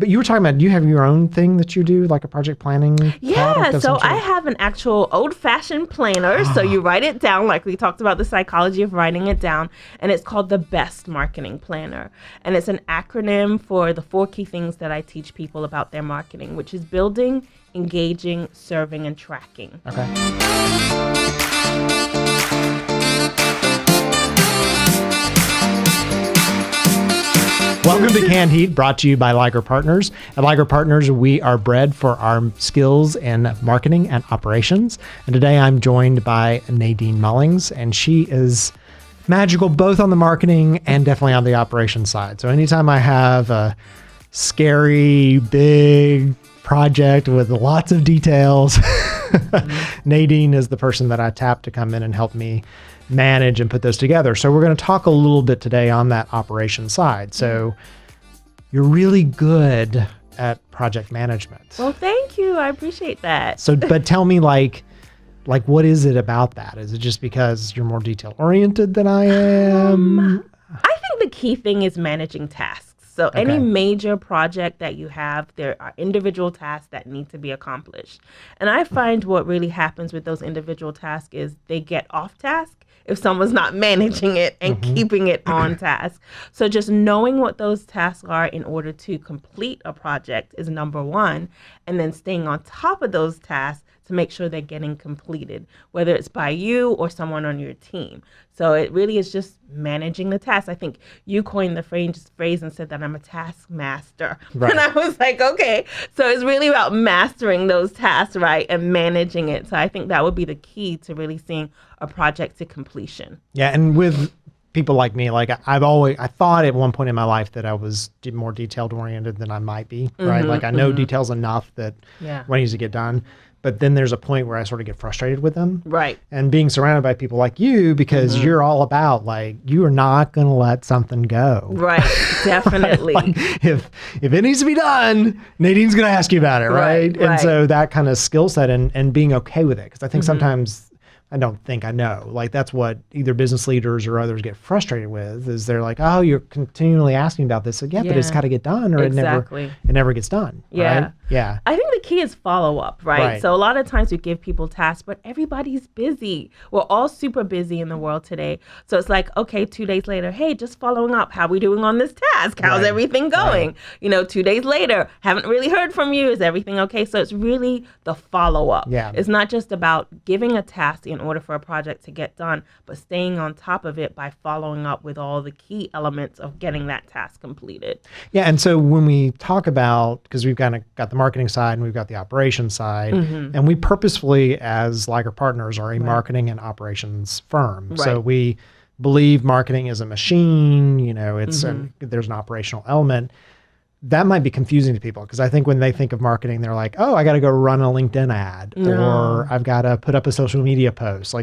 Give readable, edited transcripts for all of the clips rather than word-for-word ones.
But you were talking about, do you have your own thing that you do, like a project planning? Yeah, so I have an actual old-fashioned planner. So you write it down, like we talked about the psychology of writing it down, and it's called the Best Marketing Planner. And it's an acronym for the 4 key things that I teach people about their marketing, which is building, engaging, serving, and tracking. Okay. Welcome to Canned Heat, brought to you by Liger Partners. At Liger Partners, we are bred for our skills in marketing and operations. And today I'm joined by Nadine Mullings, and she is magical both on the marketing and definitely on the operations side. So anytime I have a scary, big project with lots of details, Nadine is the person that I tap to come in and help me manage and put those together. So we're going to talk a little bit today on that operation side. So you're really good at project management. Well, thank you. I appreciate that. So, but tell me, like what is it about that? Is it just because you're more detail oriented than I am? I think the key thing is managing tasks. So any major project that you have, there are individual tasks that need to be accomplished. And I find what really happens with those individual tasks is they get off task if someone's not managing it and keeping it on task. So just knowing what those tasks are in order to complete a project is number one. And then staying on top of those tasks to make sure they're getting completed, whether it's by you or someone on your team. So it really is just managing the tasks. I think you coined the phrase and said that I'm a task master. Right. And I was like, okay. So it's really about mastering those tasks, right, and managing it. So I think that would be the key to really seeing a project to completion. Yeah, and with people like me, like I thought at one point in my life that I was more detailed oriented than I might be, right? Like I know details enough that what needs to get done. But then there's a point where I sort of get frustrated with them. Right. And being surrounded by people like you, because you're all about, like, you are not going to let something go. Right. Definitely. Like, if it needs to be done, Nadine's going to ask you about it, right? And so that kind of skill set and being okay with it. Because I think sometimes, I know, like that's what either business leaders or others get frustrated with, is they're like, oh, you're continually asking about this again, but it's got to get done, or it never gets done. Yeah. Right? Yeah. I think the key is follow up, right? So a lot of times we give people tasks, but everybody's busy. We're all super busy in the world today. So it's like, okay, 2 days later, hey, just following up. How are we doing on this task? How's everything going? 2 days later, haven't really heard from you. Is everything okay? So it's really the follow up. Yeah. It's not just about giving a task in order for a project to get done, but staying on top of it by following up with all the key elements of getting that task completed. Yeah. And so when we talk about, because we've kind of got the marketing side and we've got the operations side, and we purposefully as Liger Partners are a marketing and operations firm. Right. So we believe marketing is a machine, it's there's an operational element. That might be confusing to people, because I think when they think of marketing, they're like, oh, I got to go run a LinkedIn ad, or I've got to put up a social media post.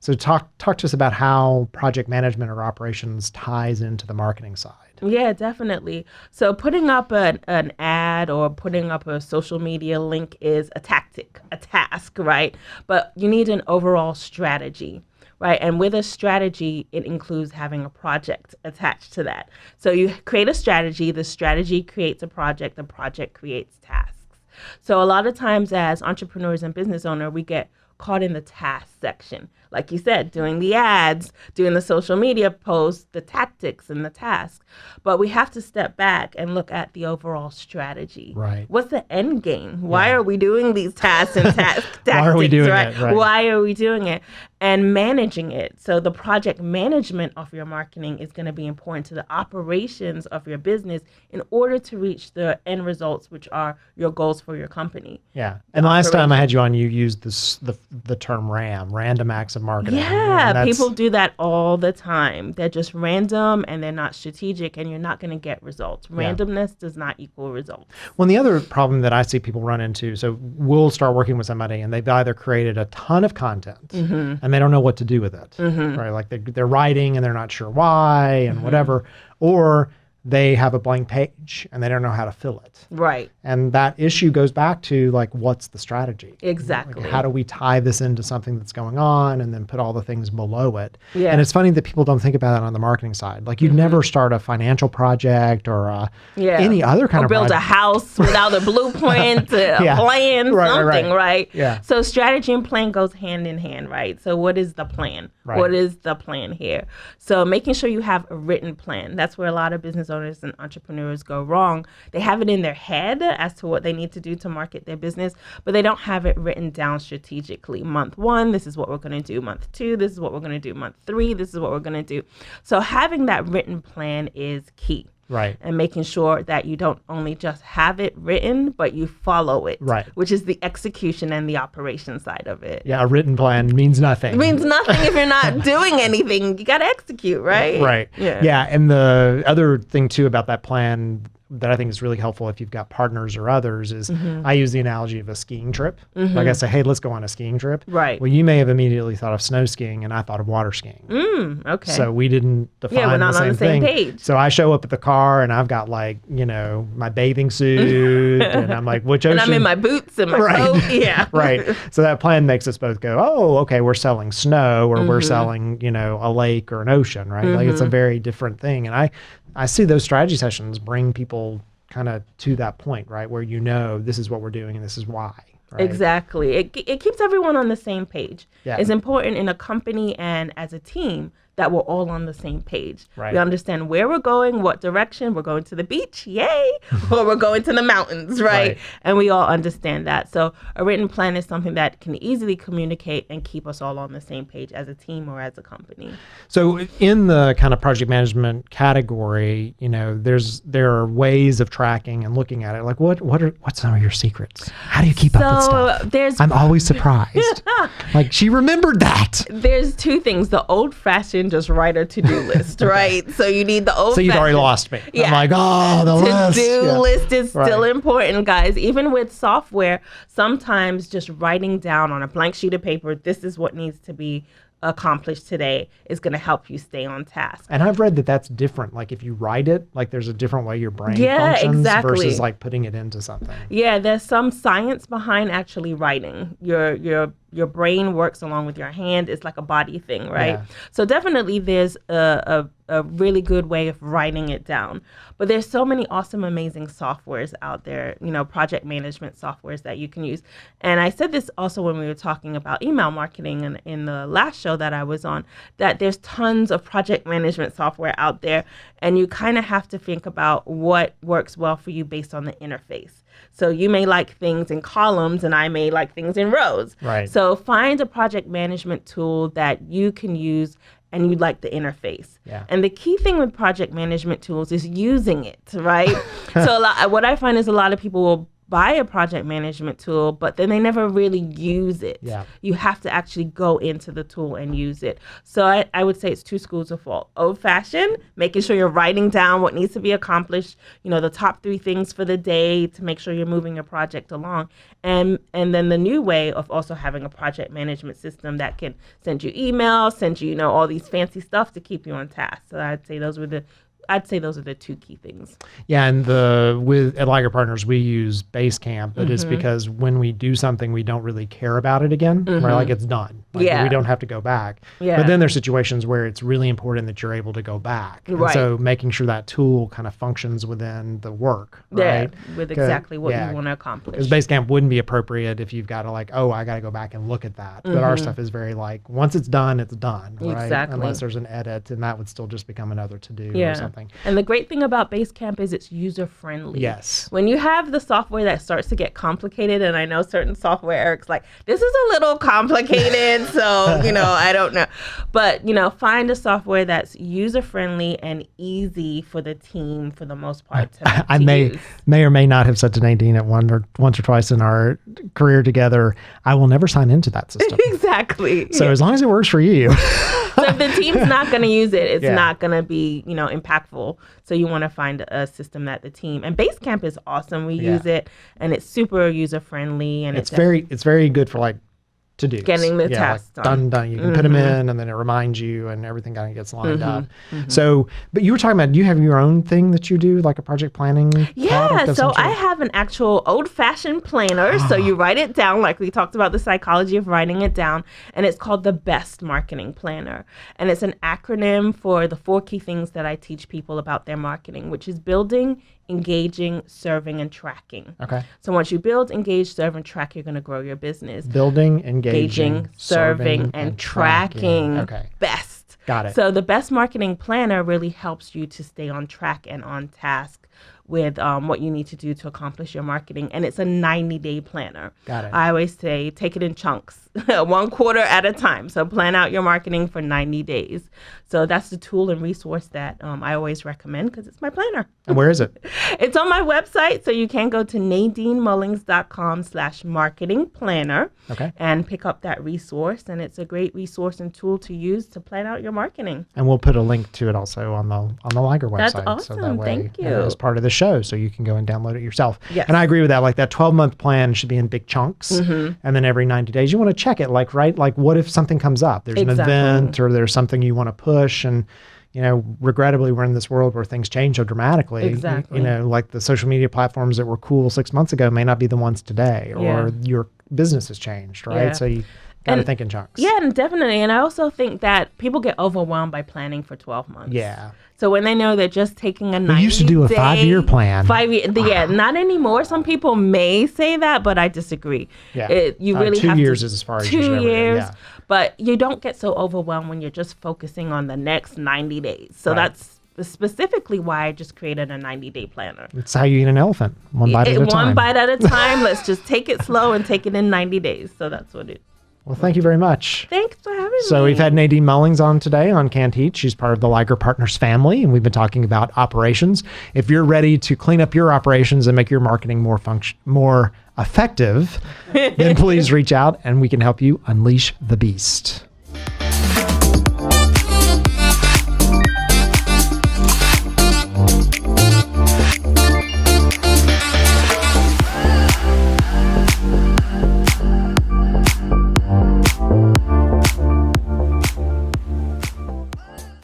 So talk to us about how project management or operations ties into the marketing side. Yeah, definitely. So putting up an ad or putting up a social media link is a tactic, a task, right? But you need an overall strategy. Right. And with a strategy, it includes having a project attached to that. So you create a strategy, the strategy creates a project, the project creates tasks. So a lot of times as entrepreneurs and business owners, we get caught in the task section. Like you said, doing the ads, doing the social media posts, the tactics and the tasks. But we have to step back and look at the overall strategy. Right. What's the end game? Why are we doing these tasks and tactics? Why are we doing it? Right. Why are we doing it? And managing it. So the project management of your marketing is going to be important to the operations of your business in order to reach the end results, which are your goals for your company. Yeah. And last time I had you on, you used the term RAM, random acts of marketing. Yeah, people do that all the time. They're just random and they're not strategic, and you're not going to get results. Randomness does not equal results. Well, the other problem that I see people run into, so we'll start working with somebody and they've either created a ton of content and they don't know what to do with it, right? Like they're writing and they're not sure why and whatever, or they have a blank page and they don't know how to fill it. Right. And that issue goes back to like, what's the strategy? Exactly. Like, how do we tie this into something that's going on and then put all the things below it? Yeah. And it's funny that people don't think about it on the marketing side. Like, you'd never start a financial project or any other kind or of build project. a house without a blueprint, a plan, something, right? Yeah. So strategy and plan goes hand in hand, right? So what is the plan? Right. What is the plan here? So making sure you have a written plan. That's where a lot of business owners and entrepreneurs go wrong. They have it in their head as to what they need to do to market their business, but they don't have it written down strategically. Month 1, this is what we're going to do. Month 2, this is what we're going to do. Month 3, this is what we're going to do. So having that written plan is key. Right. And making sure that you don't only just have it written, but you follow it. Right. Which is the execution and the operation side of it. Yeah, a written plan means nothing. It means nothing if you're not doing anything. You got to execute, right? Right. Yeah. And the other thing too about that plan that I think is really helpful if you've got partners or others is I use the analogy of a skiing trip. Like I say, hey, let's go on a skiing trip. Right. Well, you may have immediately thought of snow skiing and I thought of water skiing. Okay. So we didn't define we're not the same on the same thing. page. So I show up at the car and I've got like, my bathing suit and I'm like, which ocean? And I'm in my boots and my coat. Yeah. Right. So that plan makes us both go, oh, okay, we're selling snow or we're selling, a lake or an ocean, right? Like it's a very different thing. And I see those strategy sessions bring people kind of to that point, right? Where this is what we're doing and this is why. Right? Exactly. It keeps everyone on the same page. Yeah. It's important in a company and as a team that we're all on the same page. Right. We understand where we're going, what direction. We're going to the beach, yay, or we're going to the mountains, right? And we all understand that. So a written plan is something that can easily communicate and keep us all on the same page as a team or as a company. So in the kind of project management category, there are ways of tracking and looking at it. Like what's some of your secrets? How do you keep up with stuff? I'm always surprised. Like, she remembered that. There's two things. The old-fashioned just write a to-do list, right? So you need the old-fashioned. So you've already lost me. Yeah. I'm like, the list. To-do list is still important, guys. Even with software, sometimes just writing down on a blank sheet of paper, this is what needs to be accomplished today is going to help you stay on task. And I've read that that's different. Like if you write it, like there's a different way your brain functions versus like putting it into something. Yeah, there's some science behind actually writing. Your brain works along with your hand. It's like a body thing, right? Yeah. So definitely there's a really good way of writing it down. But there's so many awesome, amazing softwares out there, project management softwares that you can use. And I said this also when we were talking about email marketing in the last show that I was on, that there's tons of project management software out there. And you kind of have to think about what works well for you based on the interface. So you may like things in columns and I may like things in rows. Right. So find a project management tool that you can use and you like the interface. Yeah. And the key thing with project management tools is using it, right? So what I find is a lot of people will buy a project management tool, but then they never really use it. Yeah. You have to actually go into the tool and use it. So I would say it's two schools of thought. Old-fashioned, making sure you're writing down what needs to be accomplished, the top 3 things for the day to make sure you're moving your project along. And then the new way of also having a project management system that can send you emails, send you, all these fancy stuff to keep you on task. So I'd say those are the 2 key things. Yeah, and at Liger Partners we use Basecamp, but it's because when we do something we don't really care about it again, right? Like it's done. Like we don't have to go back. Yeah. But then there's situations where it's really important that you're able to go back. And Right. so making sure that tool kind of functions within the work, right? Yeah, with exactly what you want to accomplish. Because Basecamp wouldn't be appropriate if you've got to I got to go back and look at that. But our stuff is very once it's done, right? Exactly. Unless there's an edit, and that would still just become another to-do or something. And the great thing about Basecamp is it's user-friendly. Yes. When you have the software that starts to get complicated, and I know certain software, Eric's like, this is a little complicated, so, I don't know. But, find a software that's user-friendly and easy for the team for the most part to use. may or may not have said to Nadine at once or twice in our career together, I will never sign into that system. Exactly. So as long as it works for you. So if the team's not going to use it, it's not going to be, impactful. So you want to find a system that the team, and Basecamp is awesome. We use it and it's super user friendly, and it's very good for to-dos. Getting the tasks done. You can put them in, and then it reminds you, and everything kind of gets lined up. So, but you were talking about, do you have your own thing that you do, like a project planning? Yeah, so I have an actual old-fashioned planner. So you write it down, like we talked about the psychology of writing it down, and it's called the BEST Marketing Planner. And it's an acronym for the 4 key things that I teach people about their marketing, which is building, engaging, serving, and tracking. Okay. So once you build, engage, serve, and track, you're going to grow your business. Building, engaging, serving, and tracking. Okay. BEST. Got it. So the BEST Marketing Planner really helps you to stay on track and on task with what you need to do to accomplish your marketing. And it's a 90-day planner. Got it. I always say take it in chunks, 1 quarter at a time. So plan out your marketing for 90 days. So that's the tool and resource that I always recommend because it's my planner. And where is it? It's on my website. So you can go to nadinemullings.com/marketing planner and pick up that resource. And it's a great resource and tool to use to plan out your marketing. And we'll put a link to it also on the Liger website. That's awesome. So that way, Thank you. As part of the show, so you can go and download it yourself. Yes. And I agree with that. Like that 12-month plan should be in big chunks. And then every 90 days, you want to check it. Like what if something comes up? There's an event or there's something you want to push. And, regrettably, we're in this world where things change so dramatically. Exactly. Like the social media platforms that were cool 6 months ago may not be the ones today, or your business has changed, right? Yeah. So you got to think in chunks. Yeah, and definitely. And I also think that people get overwhelmed by planning for 12 months. Yeah. So when they know they're just taking a 90-day... We used to do a 5-year plan. 5 year, yeah, not anymore. Some people may say that, but I disagree. Yeah. You really 2 have years to, is as far as 2 you should ever go. years. Yeah. But you don't get so overwhelmed when you're just focusing on the next 90 days. So that's specifically why I just created a 90-day planner. It's how you eat an elephant, one bite at a time. One bite at a time. Let's just take it slow and take it in 90 days. So that's what it is. Well, thank you very much. Thanks for having me. So we've had Nadine Mullings on today on Can't Heat. She's part of the Liger Partners family, and we've been talking about operations. If you're ready to clean up your operations and make your marketing more effective, then please reach out and we can help you unleash the beast.